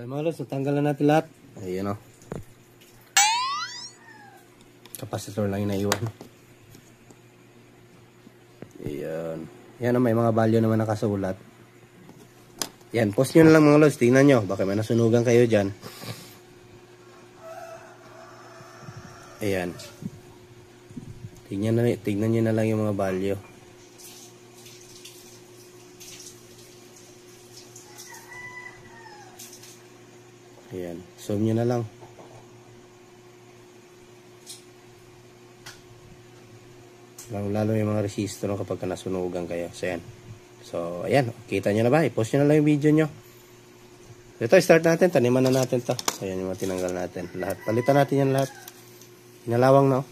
Ay mga lods, natanggal na natin lahat. Ayan o. Capacitor lang yung naiwan. Ayan. Yan o, may mga value naman nakasulat. Yan, post nyo na lang mga lods. Tingnan nyo, baka may nasunugan kayo dyan. Ayan. Tingnan nyo na lang yung mga value. Ayan, zoom nyo na lang. Lalo yung mga resistor kapag nasunugan kayo. So, ayan. So, ayan. Kita nyo na ba? I-post nyo na lang yung video nyo. Ito, start natin. Taniman na natin to. Ayan yung mga tinanggal natin. Lahat. Palitan natin yan lahat. Inalawang na.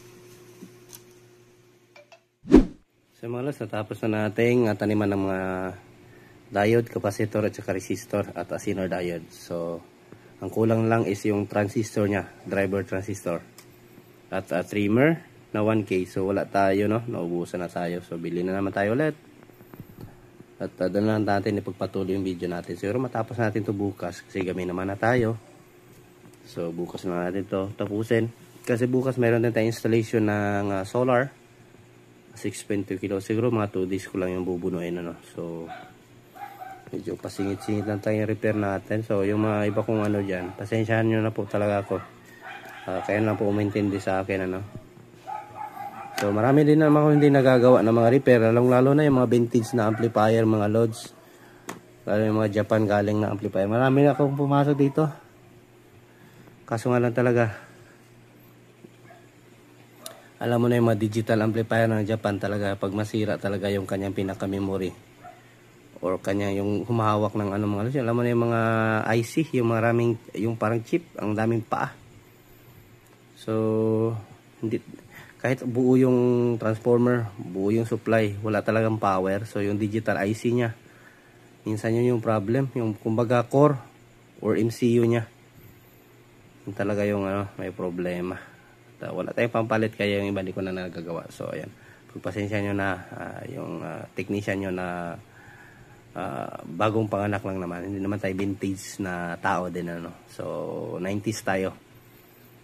So, mga lods, natapos na natin taniman ng mga diode, capacitor, at saka resistor at Zener diode. So, ang kulang lang is yung transistor nya. Driver transistor. At trimmer na 1K. So wala tayo, no? Naubusan na tayo. So bili na naman tayo ulit. At doon lang natin ipagpatuloy yung video natin. Siguro matapos natin to bukas kasi gabi naman na tayo. So bukas na natin to tapusin. Kasi bukas mayroon din tayong installation ng solar 6.2 kilo. Siguro mga 2 days ko lang yung bubunuin, ano. So medyo pasingit-singit lang tayong repair natin. So yung mga iba kong ano dyan, pasensyahan nyo na po talaga ako. Kaya lang po umintindi sa akin, ano. So marami din naman ako hindi nagagawa ng mga repair, lalo na yung mga vintage na amplifier, mga loads, lalo yung mga Japan galing na amplifier. Marami na akong pumasok dito, kaso nga lang talaga, alam mo na yung mga digital amplifier ng Japan talaga, pag masira talaga yung kanyang pinaka memory or kanya yung humahawak ng ano, mga loads, alam mo na yung mga IC, yung maraming, yung parang chip, ang daming paa. So hindi, kahit buo yung transformer, buo yung supply, wala talagang power. So yung digital IC nya, minsan yun yung problem, yung kumbaga core or MCU nya, yung talaga yung ano, may problema. Wala tayong pampalit, kaya yung iba di ko na nagagawa. So ayan, pagpasensya nyo na, yung technician nyo na bagong panganak lang naman, hindi naman tayo vintage na tao din, ano. So 90s tayo,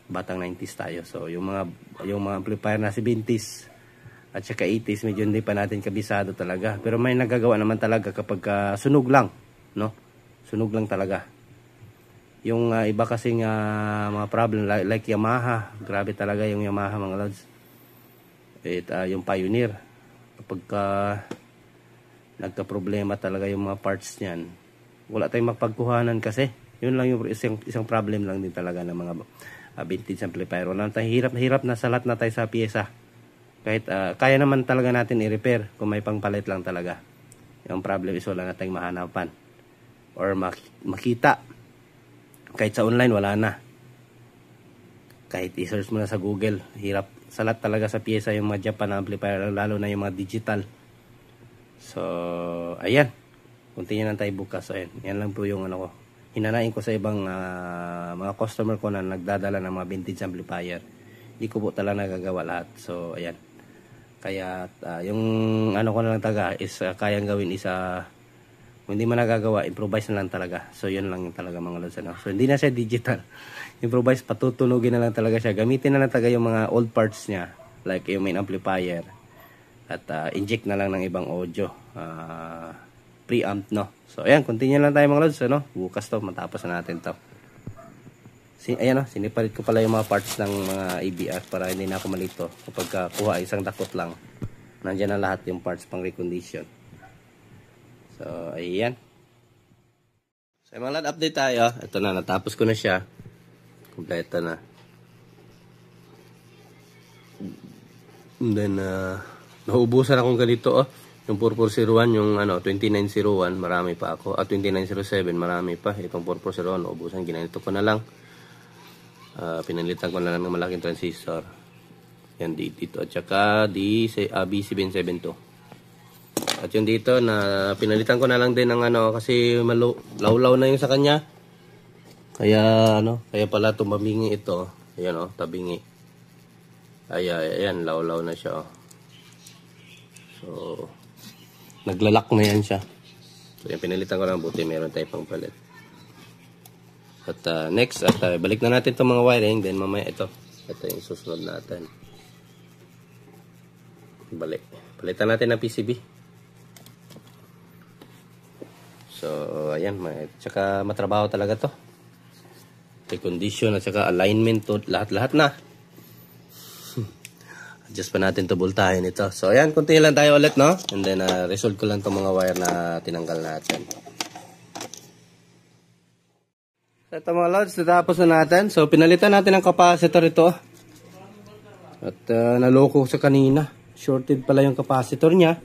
batang 90s tayo. So yung mga amplifier na 70s at saka 80s medyo hindi pa natin kabisado talaga, pero may nagagawa naman talaga kapag sunog lang, no, sunog lang talaga. Yung iba kasing mga problem like Yamaha, grabe talaga yung Yamaha, mga lods. Yung Pioneer, kapag nagka problema talaga yung mga parts niyan, wala tayong mapagkuhanan kasi yun lang yung isang problem lang din talaga ng mga vintage amplifier. Wala tayong hirap na salat na tayo sa pyesa. Kahit kaya naman talaga natin i-repair kung may pangpalit lang talaga. Yung problem is wala na tayong mahanapan or makita. Kahit sa online wala na. Kahit i-search mo na sa Google, hirap salat talaga sa pyesa yung mga Japan amplifier, lalo na yung mga digital. So ayan, continue lang tayo bukas. So ayan, yan lang po yung ano ko, hinanain ko sa ibang mga customer ko na nagdadala ng mga vintage amplifier. Hindi ko po talaga nagagawa lahat. So ayan, kaya yung ano ko na lang taga is kayang gawin is kung hindi man nagagawa, improvise na lang talaga. So yun lang yung talaga, mga lods, ano. So hindi na siya digital, improvise, patutunugin na lang talaga siya. Gamitin na lang talaga yung mga old parts niya, like yung main amplifier, at inject na lang ng ibang audio, preamp, no. So ayan, continue lang tayo, mga lods, ano. Bukas to, matapos na natin to. Ayan, no, sinipalit ko pala yung mga parts ng mga ABR para hindi na ako malito kapag kuha isang dakot lang. Nandiyan na lahat yung parts pang recondition. So ayan. So mga lad, update tayo. Ito na, natapos ko na siya. Kompleto na. And then naubusan akong ganito, yung 4401, yung ano 2901, marami pa ako. 2907, marami pa. Itong 4401 naubusan, ginanito ko na lang. Pinalitan ko na lang ng malaking transistor. Yan dito, at saka BC772. At yung dito na pinalitan ko na lang din ng ano, kasi lawlaw na yung sa kanya. Kaya ano, kaya pala tumabingi ito. Ayan, oh, tabingi. Ayan, lawlaw na siya, oh. So naglalak na yan siya. So yan, pinalitan ko lang, buti meron tayong pangpalit. At next, balik na natin itong mga wiring. Then mamaya ito yung susunod natin. Palitan natin ng PCB. So, ayan. Tsaka matrabaho talaga to. Condition at saka alignment to. Lahat-lahat na. Adjust pa natin to voltahin ito. So, ayan. Kunti lang tayo ulit, no? And then, resolve ko lang itong mga wire na tinanggal natin. So, ito mga loads. Natapos na natin. So, pinalitan natin ang capacitor ito. At naloko sa kanina. Shorted pala yung capacitor niya.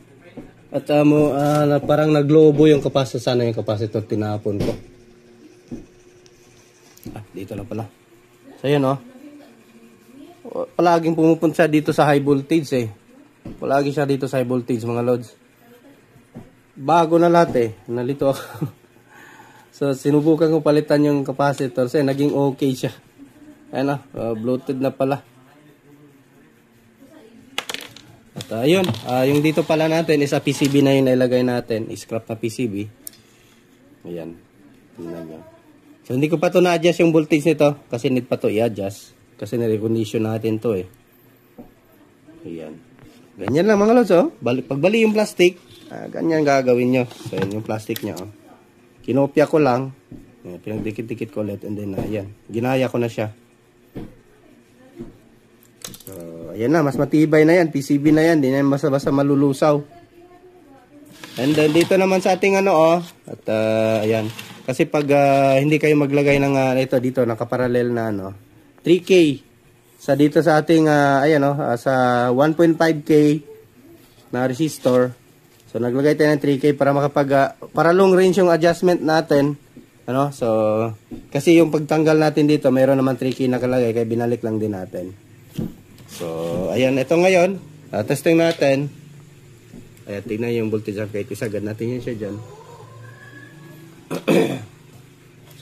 At parang naglobo yung capacitor. Sana yung capacitor tinapon ko. Dito na pala. So, ayan, oh. Palaging pumupunta siya dito sa high voltage eh. Palagi siya dito sa high voltage mga loads. Bago na lahat eh. Nalito ako. So sinubukan ko palitan yung capacitor. So naging okay siya. Ayan bloated na pala. At ayun. Yung dito pala natin is PCB na yung nailagay natin. Scrap na PCB. Ayan. Tingnan nyo. So hindi ko pa to na-adjust yung voltage nito. Kasi need pa to i-adjust. Kasi nare-condition natin to eh. Ayan. Ganyan lang mga lods oh. Pagbali yung plastic, ganyan gagawin nyo. So yan yung plastic nya oh. Kinopya ko lang. Pinagdikit-dikit ko ulit. And then ayan. Ginaya ko na siya. So ayan na. Mas matibay na yan. PCB na yan. Hindi na basta-basta malulusaw. And then dito naman sa ating ano oh. At ayan. Kasi pag hindi kayo maglagay ng ito dito nakaparallel na ano. 3K sa dito sa ating ayan sa 1.5K na resistor. So naglagay tayo ng 3K para para long range yung adjustment natin. So kasi yung pagtanggal natin dito, mayroon naman 3K nakalagay kaya binalik lang din natin. So ayan, ito ngayon, testing natin. Ayan, tingnan yung voltage kahit isagad natin yun siya diyan.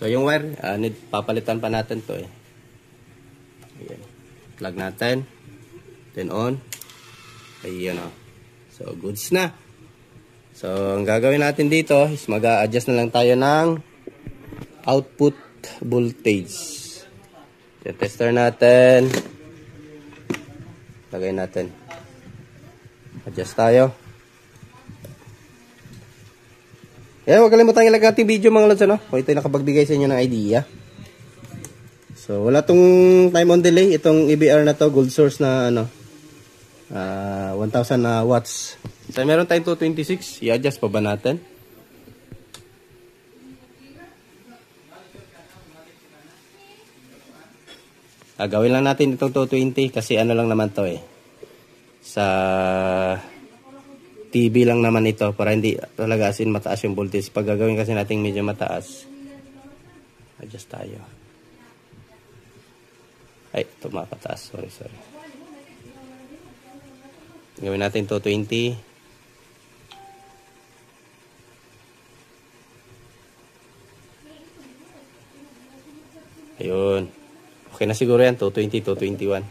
So yung wire, papalitan pa natin to eh. Ayan. Plug natin. Then on. Ayan o. So, goods na. So, ang gagawin natin dito is mag-a-adjust na lang tayo ng output voltage. Yung tester natin. Lagay natin. Adjust tayo. Ayan, huwag kalimutan ilagay natin video mga lods, ano? Kung ito yung nakapagbigay sa inyo ng idea. So, wala tong time on delay. Itong EBR na to, gold source na 1000 watts. So, meron tayong 226. I-adjust pa ba natin? Gawin lang natin itong 220 kasi ano lang naman to eh. Sa TV lang naman ito para hindi talaga asin mataas yung voltage. Pag gagawin kasi natin medyo mataas, adjust tayo. Ay, tumapataas. Sorry. Gawin natin 220. Ayun. Okay na siguro yan. 220, 221.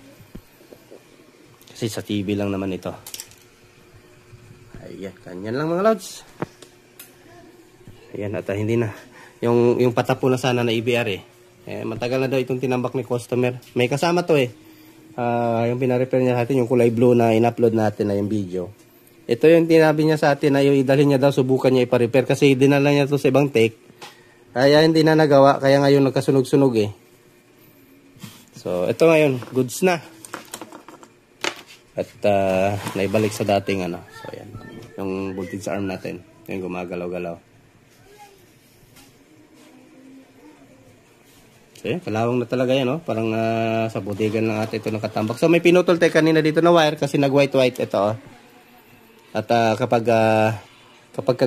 Kasi sa TV lang naman ito. Ayan. Kanyan lang mga lods. Ayan. At hindi na. Yung patapo na sana na EBR eh. Matagal na daw itong tinambak ni customer. May kasama to eh. Yung pina-repair niya sa atin, yung kulay blue na in-upload natin na yung video. Ito yung tinabi niya sa atin na yung idalhin niya daw, subukan niya ipa-repair kasi dinala niya to sa ibang tech. Kaya hindi na nagawa, kaya ngayon nagkasunog-sunog eh. So, ito ngayon, goods na. At naibalik sa dating ano. So, ayan. Yung voltage arm natin. Yung gumagalaw-galaw. So, yan, kalawang na talaga yan, no? Parang sa bodegan lang ata ito nakatambak. So, may pinutol tayo kanina dito na wire kasi nag-white-white ito, oh. At kapag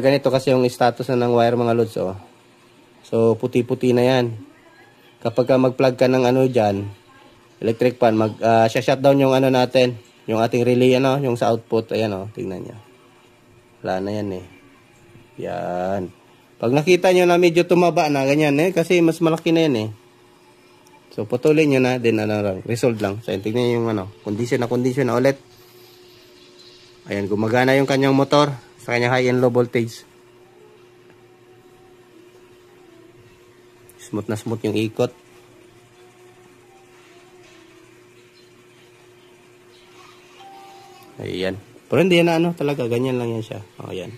ganito kasi yung status na ng wire mga lods, oh. So, puti-puti na yan. Kapag mag-plug ka ng ano dyan, electric fan, shutdown yung ano natin, yung ating relay, ano, yung sa output, ayan, oh, tingnan nyo. Wala na yan, eh. Yan. Pag nakita nyo na medyo tumaba na, ganyan, eh, kasi mas malaki na yan, eh. So, putulin nyo na, then resolve lang. So, tignan nyo yung condition na ulit. Ayan, gumagana yung kanyang motor sa kanyang high and low voltage. Smooth na smooth yung ikot. Ayan. Pero hindi yan na ano talaga. Ganyan lang yan siya. O, ayan.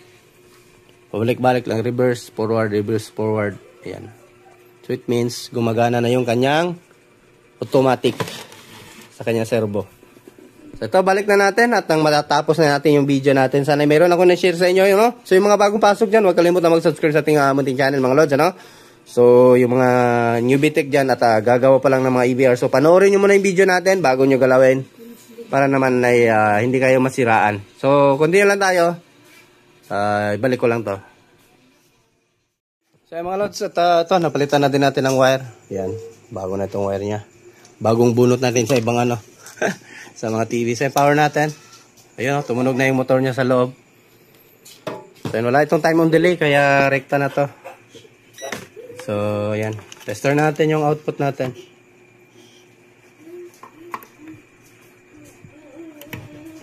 Pabalik-balik lang. Reverse, forward, reverse, forward. Ayan. So, it means gumagana na yung kanyang automatic sa kanyang servo. So, ito, balik na natin at nang matatapos na natin yung video natin. Sana mayroon ako na-share sa inyo, no? So, yung mga bagong pasok dyan, huwag kalimutan mag-subscribe sa ating munting channel, mga lods, ano? So, yung mga newbie tech dyan at gagawa pa lang ng mga EBR. So, panoorin nyo muna yung video natin bago nyo galawin para naman ay hindi kayo masiraan. So, kundi lang tayo. Ibalik ko lang to. So, mga lods, at ito, napalitan na din natin ng wire. Yan, bago na itong wire niya. Bagong bunot natin sa ibang ano. Sa mga TV. So, power natin. Ayun, tumunog na yung motor niya sa loob. So, wala itong time on delay, kaya rekta na to. So, ayan. Tester natin yung output natin.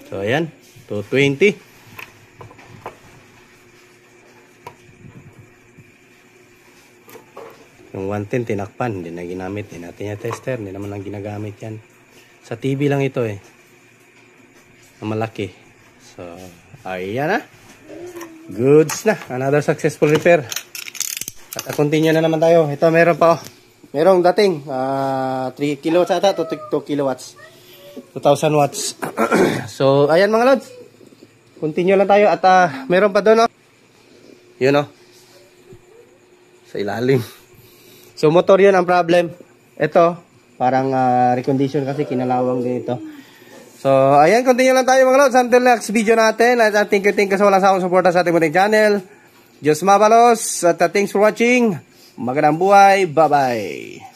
So, ayan. 220. Yung 110, tinakpan. Hindi na ginamit. Hindi natin yung tester. Hindi naman lang ginagamit yan. Sa TV lang ito eh. Na malaki. So, ayan na. Goods na. Another successful repair. At continue na naman tayo. Ito meron pa oh. Merong dating 3 kilowatts ata. 2 kilowatts. 2,000 watts. So, ayan mga lods. Continue lang tayo. At meron pa doon oh. Yun oh. Sa ilalim. So, motor yun ang problem. Ito. Parang recondition kasi kinalawang din ito. So, ayan, continue lang tayo mga lods. Until next video natin. At thank you sa walang sawang suporta sa ating munting channel. Diyos mabalos. At thanks for watching. Magandang buhay. Bye-bye.